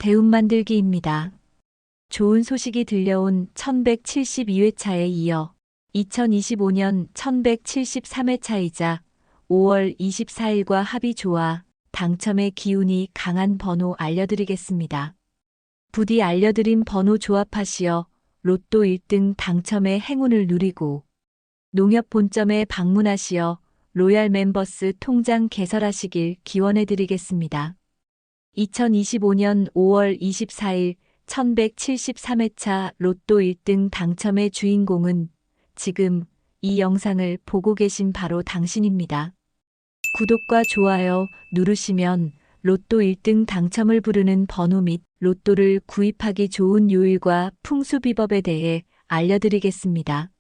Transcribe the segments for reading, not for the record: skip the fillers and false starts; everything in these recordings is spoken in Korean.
대운 만들기입니다. 좋은 소식이 들려온 1172회차에 이어 2025년 1173회차이자 5월 24일과 합이 좋아 당첨의 기운이 강한 번호 알려드리겠습니다. 부디 알려드린 번호 조합하시어 로또 1등 당첨의 행운을 누리고 농협 본점에 방문하시어 로얄 멤버스 통장 개설하시길 기원해드리겠습니다. 2025년 5월 24일 1173회차 로또 1등 당첨의 주인공은 지금 이 영상을 보고 계신 바로 당신입니다. 구독과 좋아요 누르시면 로또 1등 당첨을 부르는 번호 및 로또를 구입하기 좋은 요일과 풍수비법에 대해 알려드리겠습니다.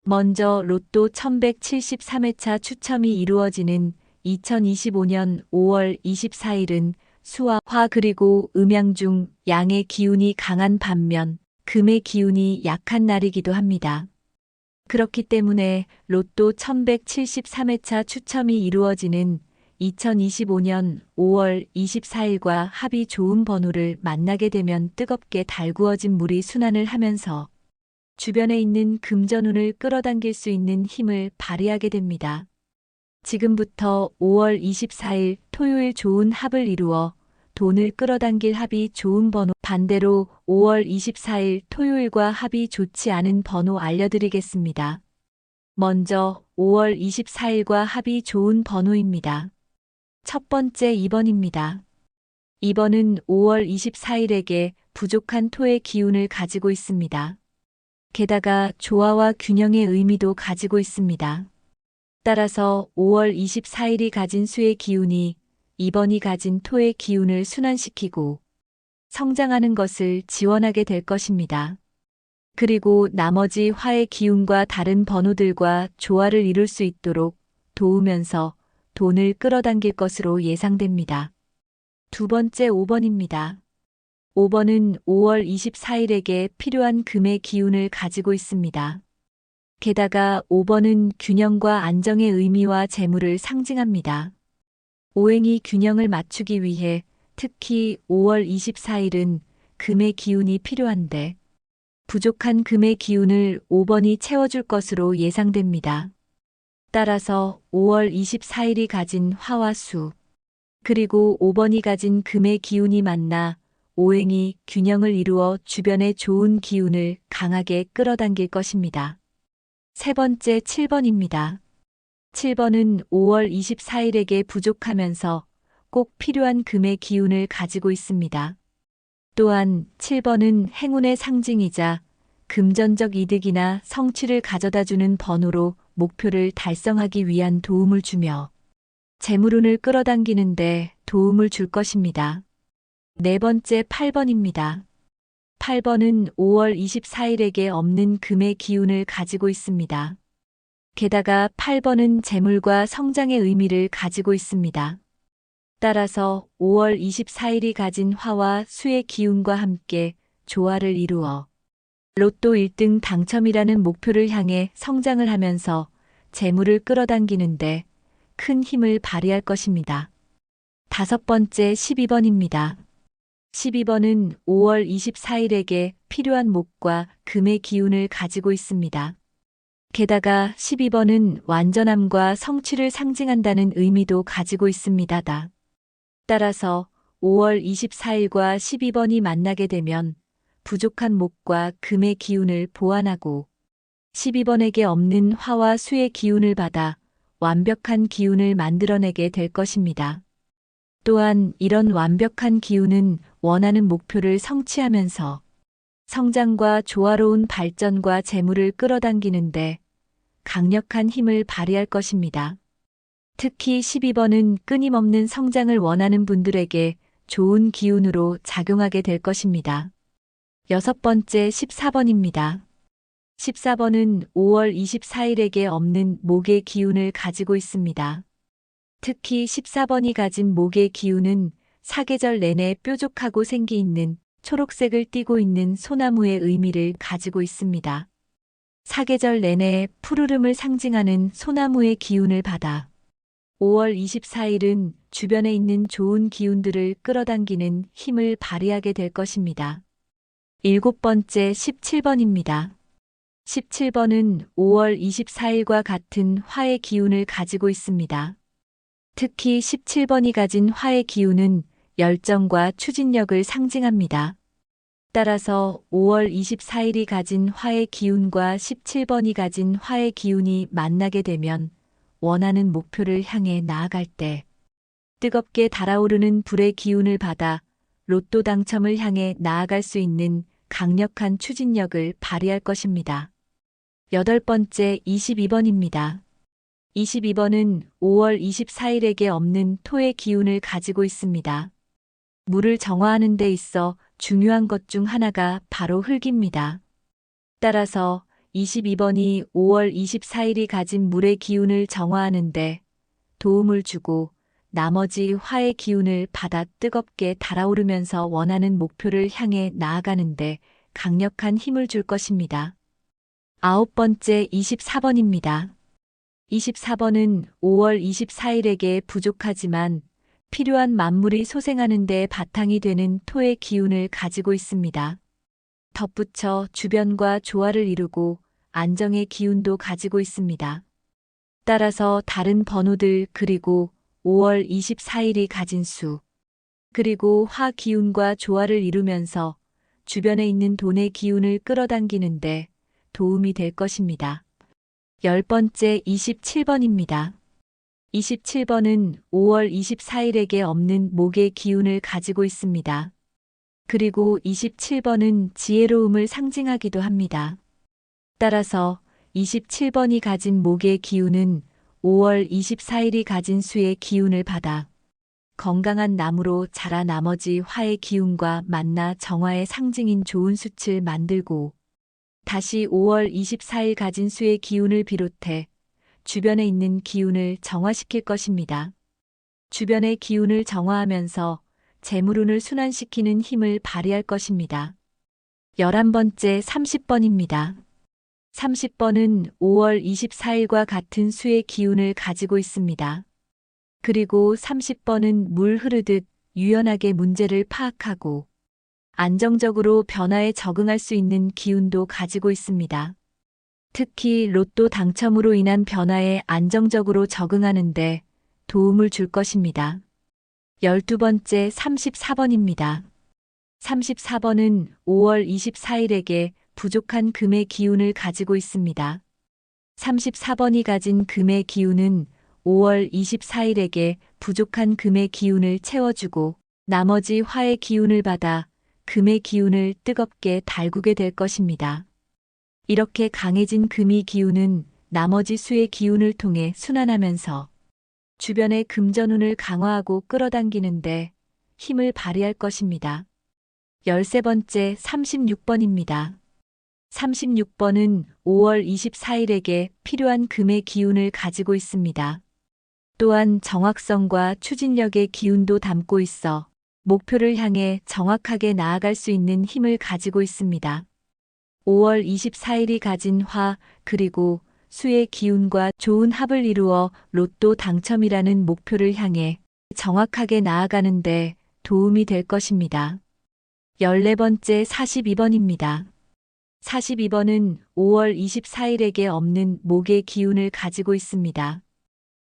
먼저 로또 1173회차 추첨이 이루어지는 2025년 5월 24일은 수와 화 그리고 음양 중 양의 기운이 강한 반면 금의 기운이 약한 날이기도 합니다. 그렇기 때문에 로또 1173회차 추첨이 이루어지는 2025년 5월 24일과 합이 좋은 번호를 만나게 되면 뜨겁게 달구어진 물이 순환을 하면서 주변에 있는 금전운을 끌어당길 수 있는 힘을 발휘하게 됩니다. 지금부터 5월 24일 토요일 좋은 합을 이루어 돈을 끌어당길 합이 좋은 번호, 반대로 5월 24일 토요일과 합이 좋지 않은 번호 알려드리겠습니다. 먼저 5월 24일과 합이 좋은 번호입니다. 첫 번째 2번입니다. 2번은 5월 24일에게 부족한 토의 기운을 가지고 있습니다. 게다가 조화와 균형의 의미도 가지고 있습니다. 따라서 5월 24일이 가진 수의 기운이 2번이 가진 토의 기운을 순환시키고 성장하는 것을 지원하게 될 것입니다. 그리고 나머지 화의 기운과 다른 번호들과 조화를 이룰 수 있도록 도우면서 돈을 끌어당길 것으로 예상됩니다. 두 번째 5번입니다. 5번은 5월 24일에게 필요한 금의 기운을 가지고 있습니다. 게다가 5번은 균형과 안정의 의미와 재물을 상징합니다. 오행이 균형을 맞추기 위해 특히 5월 24일은 금의 기운이 필요한데 부족한 금의 기운을 5번이 채워줄 것으로 예상됩니다. 따라서 5월 24일이 가진 화와 수, 그리고 5번이 가진 금의 기운이 만나 오행이 균형을 이루어 주변의 좋은 기운을 강하게 끌어당길 것입니다. 세 번째 7번입니다. 7번은 5월 24일에게 부족하면서 꼭 필요한 금의 기운을 가지고 있습니다. 또한 7번은 행운의 상징이자 금전적 이득이나 성취를 가져다주는 번호로 목표를 달성하기 위한 도움을 주며 재물운을 끌어당기는데 도움을 줄 것입니다. 네 번째 8번입니다. 8번은 5월 24일에게 없는 금의 기운을 가지고 있습니다. 게다가 8번은 재물과 성장의 의미를 가지고 있습니다. 따라서 5월 24일이 가진 화와 수의 기운과 함께 조화를 이루어 로또 1등 당첨이라는 목표를 향해 성장을 하면서 재물을 끌어당기는데 큰 힘을 발휘할 것입니다. 다섯 번째 12번입니다. 12번은 5월 24일에게 필요한 목과 금의 기운을 가지고 있습니다. 게다가 12번은 완전함과 성취를 상징한다는 의미도 가지고 있습니다. 따라서 5월 24일과 12번이 만나게 되면 부족한 목과 금의 기운을 보완하고 12번에게 없는 화와 수의 기운을 받아 완벽한 기운을 만들어내게 될 것입니다. 또한 이런 완벽한 기운은 원하는 목표를 성취하면서 성장과 조화로운 발전과 재물을 끌어당기는데 강력한 힘을 발휘할 것입니다. 특히 12번은 끊임없는 성장을 원하는 분들에게 좋은 기운으로 작용하게 될 것입니다. 여섯 번째 14번입니다. 14번은 5월 24일에게 없는 목의 기운을 가지고 있습니다. 특히 14번이 가진 목의 기운은 사계절 내내 뾰족하고 생기 있는 초록색을 띠고 있는 소나무의 의미를 가지고 있습니다. 사계절 내내 푸르름을 상징하는 소나무의 기운을 받아 5월 24일은 주변에 있는 좋은 기운들을 끌어당기는 힘을 발휘하게 될 것입니다. 일곱 번째 17번입니다. 17번은 5월 24일과 같은 화의 기운을 가지고 있습니다. 특히 17번이 가진 화의 기운은 열정과 추진력을 상징합니다. 따라서 5월 24일이 가진 화의 기운과 17번이 가진 화의 기운이 만나게 되면 원하는 목표를 향해 나아갈 때 뜨겁게 달아오르는 불의 기운을 받아 로또 당첨을 향해 나아갈 수 있는 강력한 추진력을 발휘할 것입니다. 여덟 번째 22번입니다. 22번은 5월 24일에게 없는 토의 기운을 가지고 있습니다. 물을 정화하는 데 있어 중요한 것 중 하나가 바로 흙입니다. 따라서 22번이 5월 24일이 가진 물의 기운을 정화하는데 도움을 주고 나머지 화의 기운을 받아 뜨겁게 달아오르면서 원하는 목표를 향해 나아가는데 강력한 힘을 줄 것입니다. 아홉 번째 24번입니다. 24번은 5월 24일에게 부족하지만 필요한 만물이 소생하는 데 바탕이 되는 토의 기운을 가지고 있습니다. 덧붙여 주변과 조화를 이루고 안정의 기운도 가지고 있습니다. 따라서 다른 번호들 그리고 5월 24일이 가진 수, 그리고 화 기운과 조화를 이루면서 주변에 있는 돈의 기운을 끌어당기는데 도움이 될 것입니다. 열 번째 27번입니다. 27번은 5월 24일에게 없는 목의 기운을 가지고 있습니다. 그리고 27번은 지혜로움을 상징하기도 합니다. 따라서 27번이 가진 목의 기운은 5월 24일이 가진 수의 기운을 받아 건강한 나무로 자라 나머지 화의 기운과 만나 정화의 상징인 좋은 숯을 만들고 다시 5월 24일 가진 수의 기운을 비롯해 주변에 있는 기운을 정화시킬 것입니다. 주변의 기운을 정화하면서 재물운을 순환시키는 힘을 발휘할 것입니다. 11번째 30번입니다. 30번은 5월 24일과 같은 수의 기운을 가지고 있습니다. 그리고 30번은 물 흐르듯 유연하게 문제를 파악하고 안정적으로 변화에 적응할 수 있는 기운도 가지고 있습니다. 특히 로또 당첨으로 인한 변화에 안정적으로 적응하는데 도움을 줄 것입니다. 12번째 34번입니다. 34번은 5월 24일에게 부족한 금의 기운을 가지고 있습니다. 34번이 가진 금의 기운은 5월 24일에게 부족한 금의 기운을 채워주고 나머지 화의 기운을 받아 금의 기운을 뜨겁게 달구게 될 것입니다. 이렇게 강해진 금의 기운은 나머지 수의 기운을 통해 순환하면서 주변의 금전운을 강화하고 끌어당기는데 힘을 발휘할 것입니다. 13번째 36번입니다. 36번은 5월 24일에게 필요한 금의 기운을 가지고 있습니다. 또한 정확성과 추진력의 기운도 담고 있어 목표를 향해 정확하게 나아갈 수 있는 힘을 가지고 있습니다. 5월 24일이 가진 화 그리고 수의 기운과 좋은 합을 이루어 로또 당첨이라는 목표를 향해 정확하게 나아가는데 도움이 될 것입니다. 14번째 42번입니다. 42번은 5월 24일에게 없는 목의 기운을 가지고 있습니다.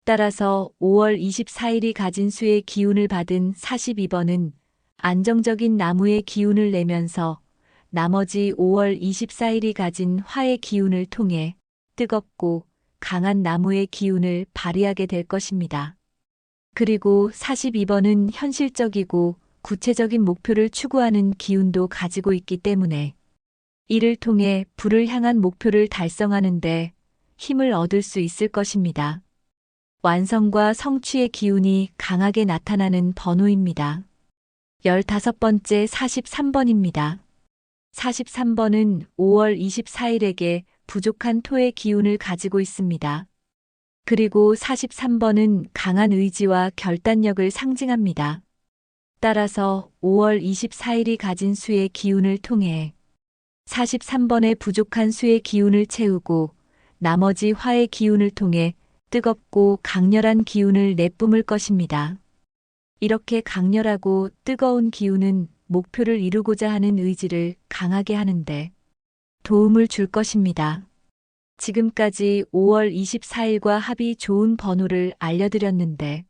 따라서 5월 24일이 가진 수의 기운을 받은 42번은 안정적인 나무의 기운을 내면서 나머지 5월 24일이 가진 화의 기운을 통해 뜨겁고 강한 나무의 기운을 발휘하게 될 것입니다. 그리고 42번은 현실적이고 구체적인 목표를 추구하는 기운도 가지고 있기 때문에 이를 통해 불을 향한 목표를 달성하는데 힘을 얻을 수 있을 것입니다. 완성과 성취의 기운이 강하게 나타나는 번호입니다. 15번째 43번입니다. 43번은 5월 24일에게 부족한 토의 기운을 가지고 있습니다. 그리고 43번은 강한 의지와 결단력을 상징합니다. 따라서 5월 24일이 가진 수의 기운을 통해 43번의 부족한 수의 기운을 채우고 나머지 화의 기운을 통해 뜨겁고 강렬한 기운을 내뿜을 것입니다. 이렇게 강렬하고 뜨거운 기운은 목표를 이루고자 하는 의지를 강하게 하는데 도움을 줄 것입니다. 지금까지 5월 24일과 합이 좋은 번호를 알려드렸는데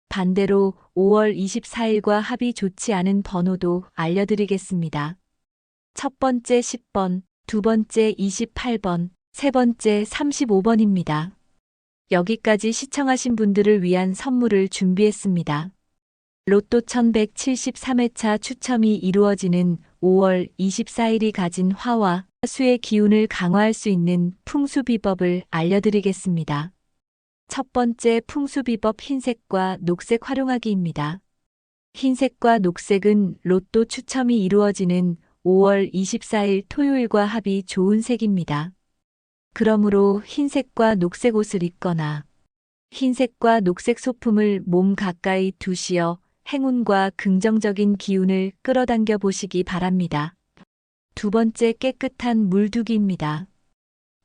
반대로 5월 24일과 합이 좋지 않은 번호도 알려드리겠습니다. 첫 번째 10번, 두 번째 28번, 세 번째 35번입니다. 여기까지 시청하신 분들을 위한 선물을 준비했습니다. 로또 1173회차 추첨이 이루어지는 5월 24일이 가진 화와 수의 기운을 강화할 수 있는 풍수비법을 알려드리겠습니다. 첫 번째 풍수비법 흰색과 녹색 활용하기입니다. 흰색과 녹색은 로또 추첨이 이루어지는 5월 24일 토요일과 합이 좋은 색입니다. 그러므로 흰색과 녹색 옷을 입거나 흰색과 녹색 소품을 몸 가까이 두시어 행운과 긍정적인 기운을 끌어당겨 보시기 바랍니다. 두 번째 깨끗한 물두기입니다.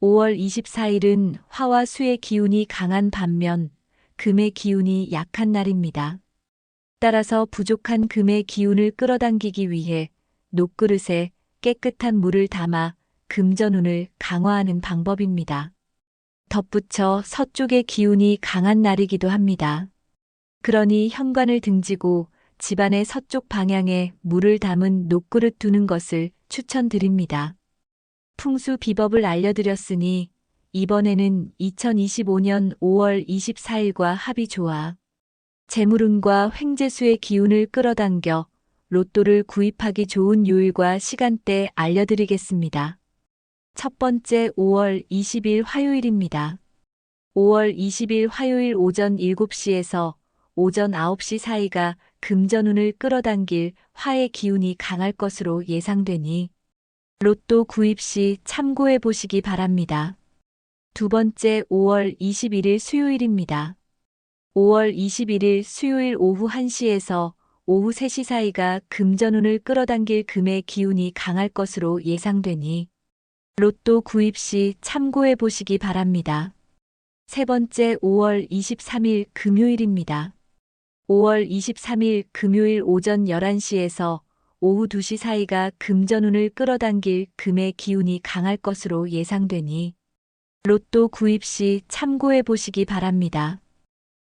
5월 24일은 화와 수의 기운이 강한 반면 금의 기운이 약한 날입니다. 따라서 부족한 금의 기운을 끌어당기기 위해 녹그릇에 깨끗한 물을 담아 금전운을 강화하는 방법입니다. 덧붙여 서쪽의 기운이 강한 날이기도 합니다. 그러니 현관을 등지고 집안의 서쪽 방향에 물을 담은 녹그릇 두는 것을 추천드립니다. 풍수 비법을 알려드렸으니 이번에는 2025년 5월 24일과 합이 좋아 재물운과 횡재수의 기운을 끌어당겨 로또를 구입하기 좋은 요일과 시간대 알려드리겠습니다. 첫 번째 5월 20일 화요일입니다. 5월 20일 화요일 오전 7시에서 오전 9시 사이가 금전운을 끌어당길 화의 기운이 강할 것으로 예상되니 로또 구입 시 참고해 보시기 바랍니다. 두 번째 5월 21일 수요일입니다. 5월 21일 수요일 오후 1시에서 오후 3시 사이가 금전운을 끌어당길 금의 기운이 강할 것으로 예상되니 로또 구입 시 참고해 보시기 바랍니다. 세 번째 5월 23일 금요일입니다. 5월 23일 금요일 오전 11시에서 오후 2시 사이가 금전운을 끌어당길 금의 기운이 강할 것으로 예상되니 로또 구입 시 참고해 보시기 바랍니다.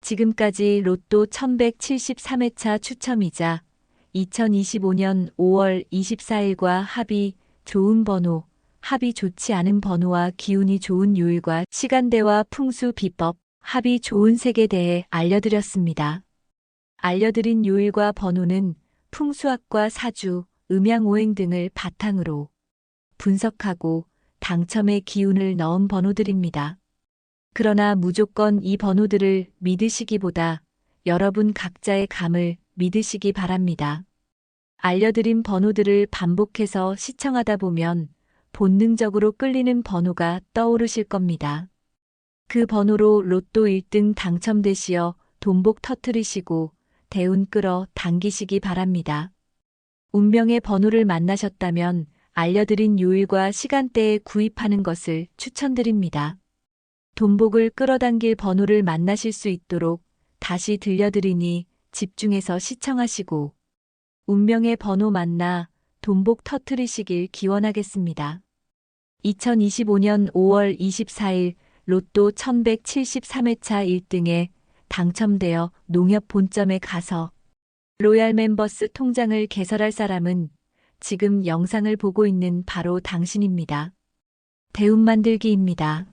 지금까지 로또 1173회차 추첨이자 2025년 5월 24일과 합이 좋은 번호, 합이 좋지 않은 번호와 기운이 좋은 요일과 시간대와 풍수 비법, 합이 좋은 색에 대해 알려드렸습니다. 알려드린 요일과 번호는 풍수학과 사주, 음양오행 등을 바탕으로 분석하고 당첨의 기운을 넣은 번호들입니다. 그러나 무조건 이 번호들을 믿으시기보다 여러분 각자의 감을 믿으시기 바랍니다. 알려드린 번호들을 반복해서 시청하다 보면 본능적으로 끌리는 번호가 떠오르실 겁니다. 그 번호로 로또 1등 당첨되시어 돈복 터뜨리시고 대운 끌어 당기시기 바랍니다. 운명의 번호를 만나셨다면 알려드린 요일과 시간대에 구입하는 것을 추천드립니다. 돈복을 끌어당길 번호를 만나실 수 있도록 다시 들려드리니 집중해서 시청하시고 운명의 번호 만나 돈복 터뜨리시길 기원하겠습니다. 2025년 5월 24일 로또 1173회차 1등에 당첨되어 농협 본점에 가서 로얄 멤버스 통장을 개설할 사람은 지금 영상을 보고 있는 바로 당신입니다. 대운 만들기입니다.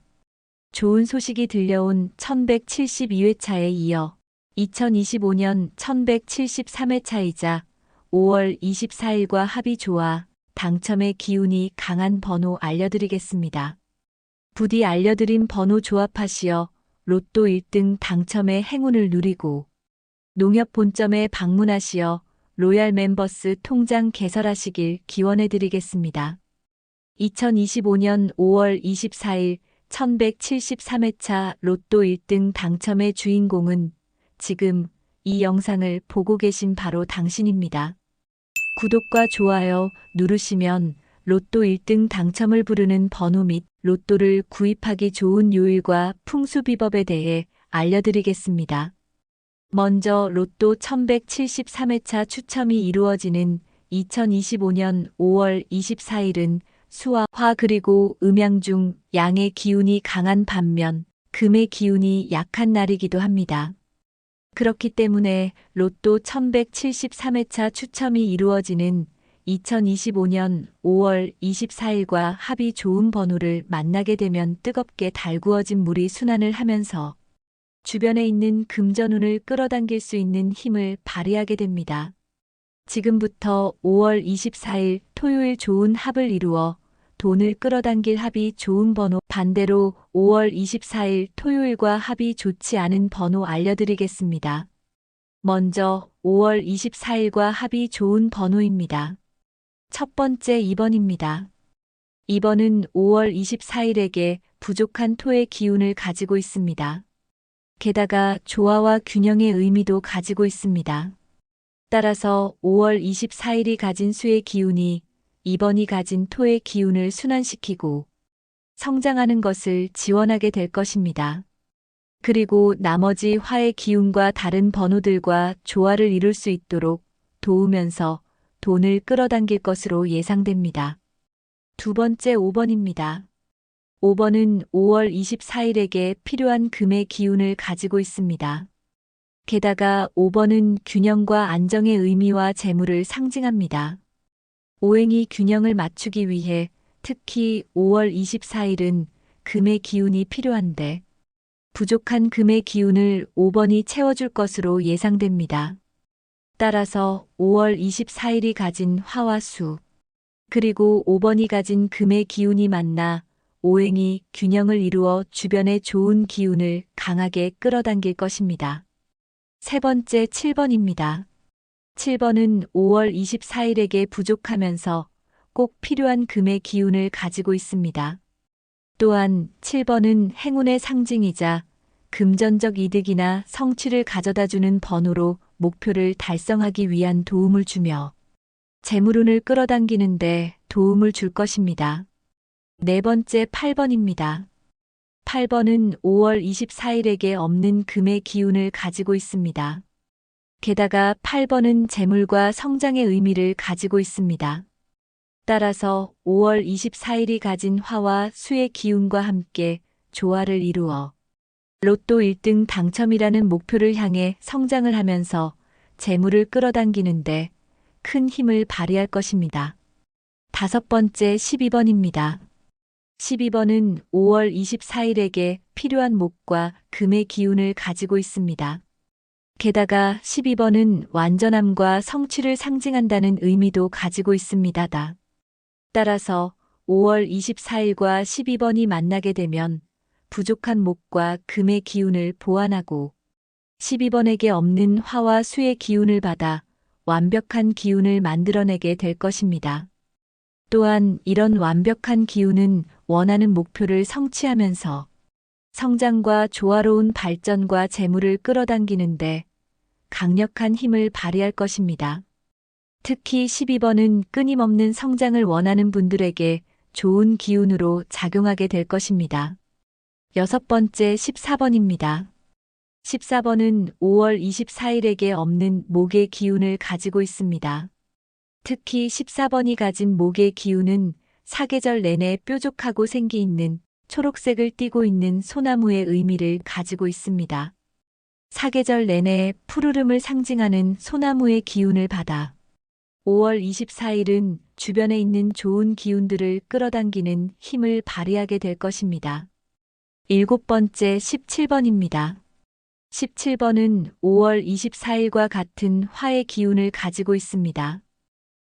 좋은 소식이 들려온 1172회차에 이어 2025년 1173회차이자 5월 24일과 합이 좋아 당첨의 기운이 강한 번호 알려드리겠습니다. 부디 알려드린 번호 조합하시어 로또 1등 당첨의 행운을 누리고 농협 본점에 방문하시어 로얄 멤버스 통장 개설하시길 기원해드리겠습니다. 2025년 5월 24일 1173회차 로또 1등 당첨의 주인공은 지금 이 영상을 보고 계신 바로 당신입니다. 구독과 좋아요 누르시면 로또 1등 당첨을 부르는 번호 및 로또를 구입하기 좋은 요일과 풍수비법에 대해 알려드리겠습니다. 먼저 로또 1173회차 추첨이 이루어지는 2025년 5월 24일은 수와 화 그리고 음양 중 양의 기운이 강한 반면 금의 기운이 약한 날이기도 합니다. 그렇기 때문에 로또 1173회차 추첨이 이루어지는 2025년 5월 24일과 합이 좋은 번호를 만나게 되면 뜨겁게 달구어진 물이 순환을 하면서 주변에 있는 금전운을 끌어당길 수 있는 힘을 발휘하게 됩니다. 지금부터 5월 24일 토요일 좋은 합을 이루어 돈을 끌어당길 합이 좋은 번호, 반대로 5월 24일 토요일과 합이 좋지 않은 번호 알려드리겠습니다. 먼저 5월 24일과 합이 좋은 번호입니다. 첫 번째 2번입니다. 2번은 5월 24일에게 부족한 토의 기운을 가지고 있습니다. 게다가 조화와 균형의 의미도 가지고 있습니다. 따라서 5월 24일이 가진 수의 기운이 2번이 가진 토의 기운을 순환시키고 성장하는 것을 지원하게 될 것입니다. 그리고 나머지 화의 기운과 다른 번호들과 조화를 이룰 수 있도록 도우면서 돈을 끌어당길 것으로 예상됩니다. 두 번째 5번입니다. 5번은 5월 24일에게 필요한 금의 기운을 가지고 있습니다. 게다가 5번은 균형과 안정의 의미와 재물을 상징합니다. 오행이 균형을 맞추기 위해 특히 5월 24일은 금의 기운이 필요한데 부족한 금의 기운을 5번이 채워줄 것으로 예상됩니다. 따라서 5월 24일이 가진 화와 수, 그리고 5번이 가진 금의 기운이 만나 오행이 균형을 이루어 주변의 좋은 기운을 강하게 끌어당길 것입니다. 세 번째 7번입니다. 7번은 5월 24일에게 부족하면서 꼭 필요한 금의 기운을 가지고 있습니다. 또한 7번은 행운의 상징이자 금전적 이득이나 성취를 가져다주는 번호로 목표를 달성하기 위한 도움을 주며 재물운을 끌어당기는데 도움을 줄 것입니다. 네 번째 8번입니다. 8번은 5월 24일에게 없는 금의 기운을 가지고 있습니다. 게다가 8번은 재물과 성장의 의미를 가지고 있습니다. 따라서 5월 24일이 가진 화와 수의 기운과 함께 조화를 이루어 로또 1등 당첨이라는 목표를 향해 성장을 하면서 재물을 끌어당기는데 큰 힘을 발휘할 것입니다. 다섯 번째 12번입니다. 12번은 5월 24일에게 필요한 목과 금의 기운을 가지고 있습니다. 게다가 12번은 완전함과 성취를 상징한다는 의미도 가지고 있습니다. 따라서 5월 24일과 12번이 만나게 되면 부족한 목과 금의 기운을 보완하고 12번에게 없는 화와 수의 기운을 받아 완벽한 기운을 만들어내게 될 것입니다. 또한 이런 완벽한 기운은 원하는 목표를 성취하면서 성장과 조화로운 발전과 재물을 끌어당기는데 강력한 힘을 발휘할 것입니다. 특히 12번은 끊임없는 성장을 원하는 분들에게 좋은 기운으로 작용하게 될 것입니다. 여섯 번째 14번입니다. 14번은 5월 24일에게 없는 목의 기운을 가지고 있습니다. 특히 14번이 가진 목의 기운은 사계절 내내 뾰족하고 생기 있는 초록색을 띠고 있는 소나무의 의미를 가지고 있습니다. 사계절 내내 푸르름을 상징하는 소나무의 기운을 받아 5월 24일은 주변에 있는 좋은 기운들을 끌어당기는 힘을 발휘하게 될 것입니다. 일곱 번째 17번입니다. 17번은 5월 24일과 같은 화의 기운을 가지고 있습니다.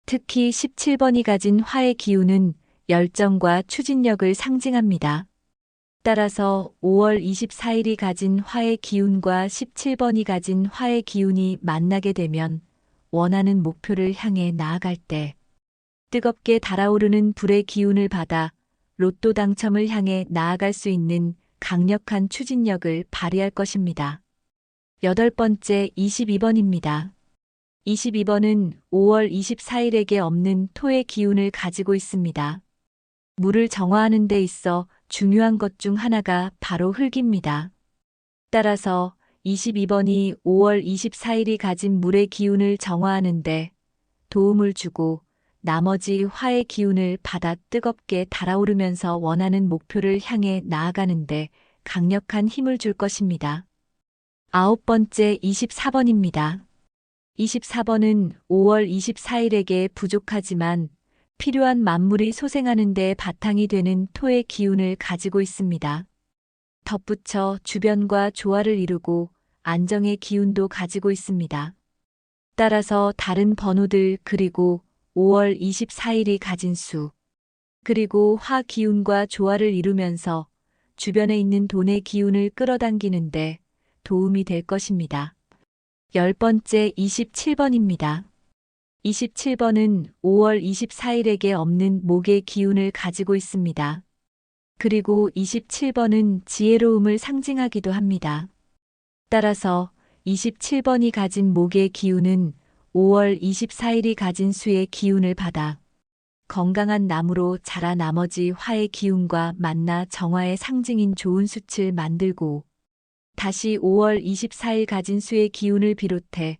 특히 17번이 가진 화의 기운은 열정과 추진력을 상징합니다. 따라서 5월 24일이 가진 화의 기운과 17번이 가진 화의 기운이 만나게 되면 원하는 목표를 향해 나아갈 때 뜨겁게 달아오르는 불의 기운을 받아 로또 당첨을 향해 나아갈 수 있는 강력한 추진력을 발휘할 것입니다. 여덟 번째 22번입니다. 22번은 5월 24일에게 없는 토의 기운을 가지고 있습니다. 물을 정화하는 데 있어 중요한 것 중 하나가 바로 흙입니다. 따라서 22번이 5월 24일이 가진 물의 기운을 정화하는데 도움을 주고 나머지 화의 기운을 받아 뜨겁게 달아오르면서 원하는 목표를 향해 나아가는데 강력한 힘을 줄 것입니다. 9번째 24번입니다. 24번은 5월 24일에게 부족하지만 필요한 만물이 소생하는 데 바탕이 되는 토의 기운을 가지고 있습니다. 덧붙여 주변과 조화를 이루고 안정의 기운도 가지고 있습니다. 따라서 다른 번호들 그리고 5월 24일이 가진 수, 그리고 화 기운과 조화를 이루면서 주변에 있는 돈의 기운을 끌어당기는데 도움이 될 것입니다. 10번째 27번입니다. 27번은 5월 24일에게 없는 목의 기운을 가지고 있습니다. 그리고 27번은 지혜로움을 상징하기도 합니다. 따라서 27번이 가진 목의 기운은 5월 24일이 가진 수의 기운을 받아 건강한 나무로 자라 나머지 화의 기운과 만나 정화의 상징인 좋은 숯을 만들고 다시 5월 24일 가진 수의 기운을 비롯해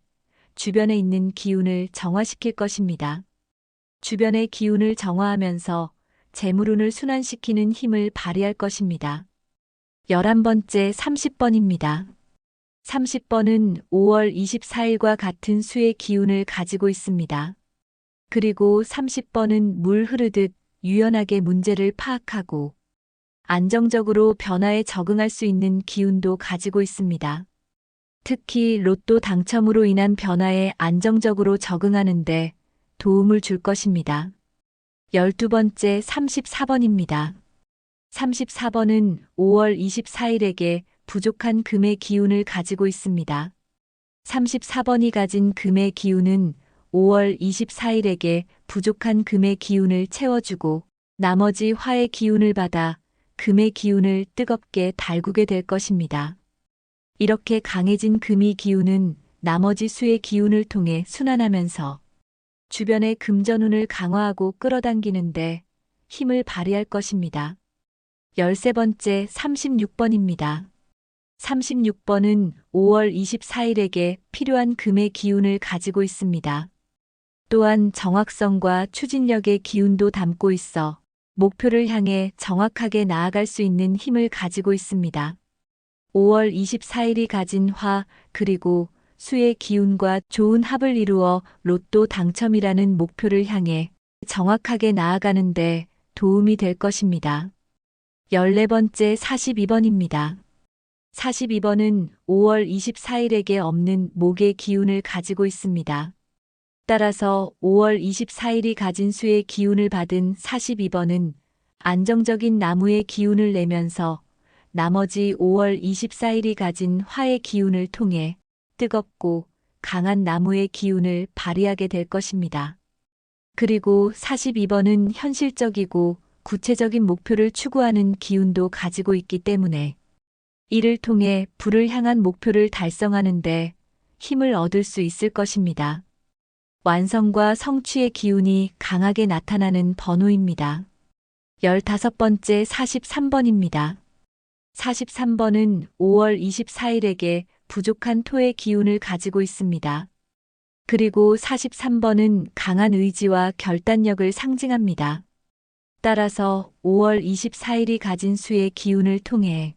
주변에 있는 기운을 정화시킬 것입니다. 주변의 기운을 정화하면서 재물운을 순환시키는 힘을 발휘할 것입니다. 11번째 30번입니다. 30번은 5월 24일과 같은 수의 기운을 가지고 있습니다. 그리고 30번은 물 흐르듯 유연하게 문제를 파악하고 안정적으로 변화에 적응할 수 있는 기운도 가지고 있습니다. 특히 로또 당첨으로 인한 변화에 안정적으로 적응하는데 도움을 줄 것입니다. 12번째 34번입니다. 34번은 5월 24일에게 부족한 금의 기운을 가지고 있습니다. 34번이 가진 금의 기운은 5월 24일에게 부족한 금의 기운을 채워주고 나머지 화의 기운을 받아 금의 기운을 뜨겁게 달구게 될 것입니다. 이렇게 강해진 금의 기운은 나머지 수의 기운을 통해 순환하면서 주변의 금전운을 강화하고 끌어당기는데 힘을 발휘할 것입니다. 13번째 36번입니다. 36번은 5월 24일에게 필요한 금의 기운을 가지고 있습니다. 또한 정확성과 추진력의 기운도 담고 있어 목표를 향해 정확하게 나아갈 수 있는 힘을 가지고 있습니다. 5월 24일이 가진 화 그리고 수의 기운과 좋은 합을 이루어 로또 당첨이라는 목표를 향해 정확하게 나아가는데 도움이 될 것입니다. 14번째 42번입니다. 42번은 5월 24일에게 없는 목의 기운을 가지고 있습니다. 따라서 5월 24일이 가진 수의 기운을 받은 42번은 안정적인 나무의 기운을 내면서 나머지 5월 24일이 가진 화의 기운을 통해 뜨겁고 강한 나무의 기운을 발휘하게 될 것입니다. 그리고 42번은 현실적이고 구체적인 목표를 추구하는 기운도 가지고 있기 때문에 이를 통해 부를 향한 목표를 달성하는데 힘을 얻을 수 있을 것입니다. 완성과 성취의 기운이 강하게 나타나는 번호입니다. 15번째 43번입니다. 43번은 5월 24일에게 부족한 토의 기운을 가지고 있습니다. 그리고 43번은 강한 의지와 결단력을 상징합니다. 따라서 5월 24일이 가진 수의 기운을 통해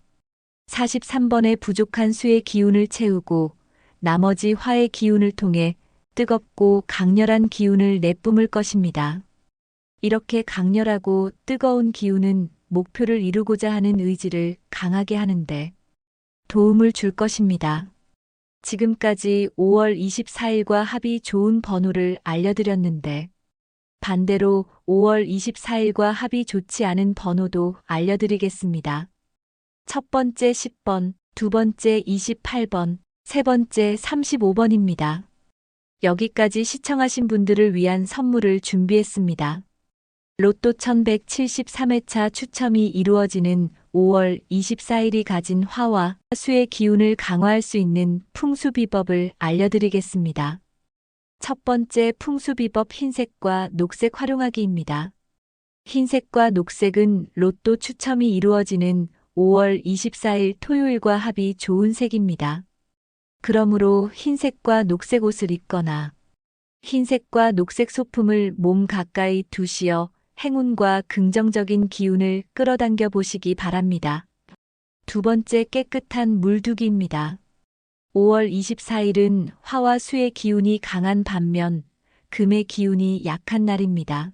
43번의 부족한 수의 기운을 채우고 나머지 화의 기운을 통해 뜨겁고 강렬한 기운을 내뿜을 것입니다. 이렇게 강렬하고 뜨거운 기운은 목표를 이루고자 하는 의지를 강하게 하는데 도움을 줄 것입니다. 지금까지 5월 24일과 합이 좋은 번호를 알려드렸는데 반대로 5월 24일과 합이 좋지 않은 번호도 알려드리겠습니다. 첫 번째 10번, 두 번째 28번, 세 번째 35번입니다. 여기까지 시청하신 분들을 위한 선물을 준비했습니다. 로또 1173회차 추첨이 이루어지는 5월 24일이 가진 화와 수의 기운을 강화할 수 있는 풍수비법을 알려드리겠습니다. 첫 번째 풍수비법 흰색과 녹색 활용하기입니다. 흰색과 녹색은 로또 추첨이 이루어지는 5월 24일 토요일과 합이 좋은 색입니다. 그러므로 흰색과 녹색 옷을 입거나 흰색과 녹색 소품을 몸 가까이 두시어 행운과 긍정적인 기운을 끌어당겨 보시기 바랍니다. 두 번째, 깨끗한 물두기입니다. 5월 24일은 화와 수의 기운이 강한 반면 금의 기운이 약한 날입니다.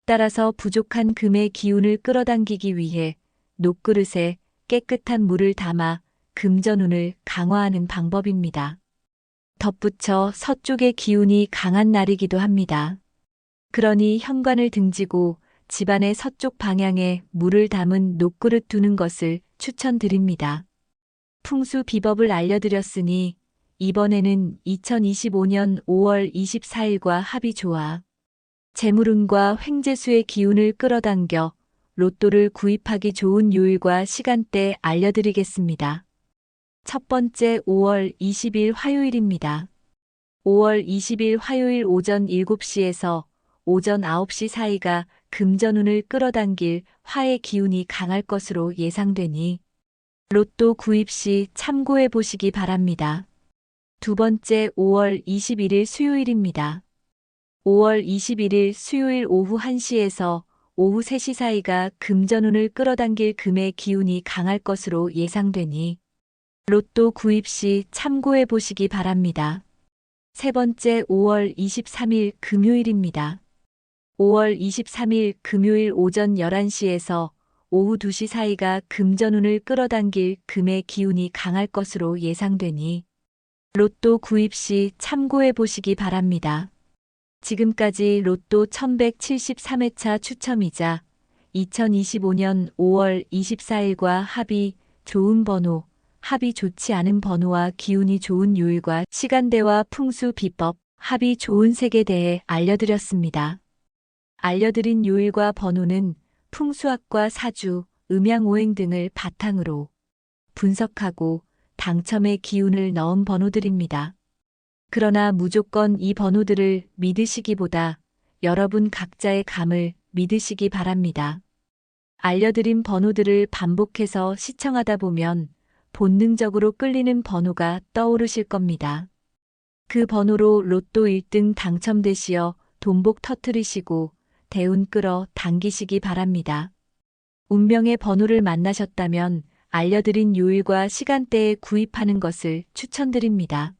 따라서 부족한 금의 기운을 끌어당기기 위해 녹그릇에 깨끗한 물을 담아 금전운을 강화하는 방법입니다. 덧붙여 서쪽의 기운이 강한 날이기도 합니다. 그러니 현관을 등지고 집안의 서쪽 방향에 물을 담은 녹그릇 두는 것을 추천드립니다. 풍수 비법을 알려드렸으니 이번에는 2025년 5월 24일과 합이 좋아 재물운과 횡재수의 기운을 끌어당겨 로또를 구입하기 좋은 요일과 시간대 알려드리겠습니다. 첫 번째, 5월 20일 화요일입니다. 5월 20일 화요일 오전 7시에서 오전 9시 사이가 금전운을 끌어당길 화의 기운이 강할 것으로 예상되니 로또 구입 시 참고해 보시기 바랍니다. 두 번째, 5월 21일 수요일입니다. 5월 21일 수요일 오후 1시에서 오후 3시 사이가 금전운을 끌어당길 금의 기운이 강할 것으로 예상되니 로또 구입 시 참고해 보시기 바랍니다. 세 번째, 5월 23일 금요일입니다. 5월 23일 금요일 오전 11시에서 오후 2시 사이가 금전운을 끌어당길 금의 기운이 강할 것으로 예상되니 로또 구입 시 참고해 보시기 바랍니다. 지금까지 로또 1173회차 추첨이자 2025년 5월 24일과 합이 좋은 번호, 합이 좋지 않은 번호와 기운이 좋은 요일과 시간대와 풍수 비법, 합이 좋은 색에 대해 알려드렸습니다. 알려드린 요일과 번호는 풍수학과 사주, 음양오행 등을 바탕으로 분석하고 당첨의 기운을 넣은 번호들입니다. 그러나 무조건 이 번호들을 믿으시기보다 여러분 각자의 감을 믿으시기 바랍니다. 알려드린 번호들을 반복해서 시청하다 보면 본능적으로 끌리는 번호가 떠오르실 겁니다. 그 번호로 로또 1등 당첨되시어 돈복 터뜨리시고 대운 끌어 당기시기 바랍니다. 운명의 번호를 만나셨다면 알려드린 요일과 시간대에 구입하는 것을 추천드립니다.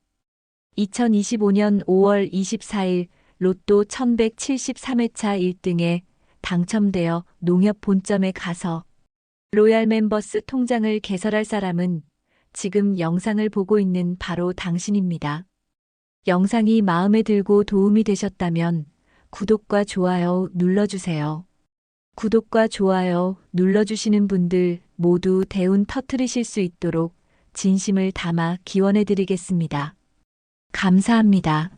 2025년 5월 24일 로또 1173회차 1등에 당첨되어 농협 본점에 가서 로얄 멤버스 통장을 개설할 사람은 지금 영상을 보고 있는 바로 당신입니다. 영상이 마음에 들고 도움이 되셨다면 구독과 좋아요 눌러주세요. 구독과 좋아요 눌러주시는 분들 모두 대운 터뜨리실 수 있도록 진심을 담아 기원해드리겠습니다. 감사합니다.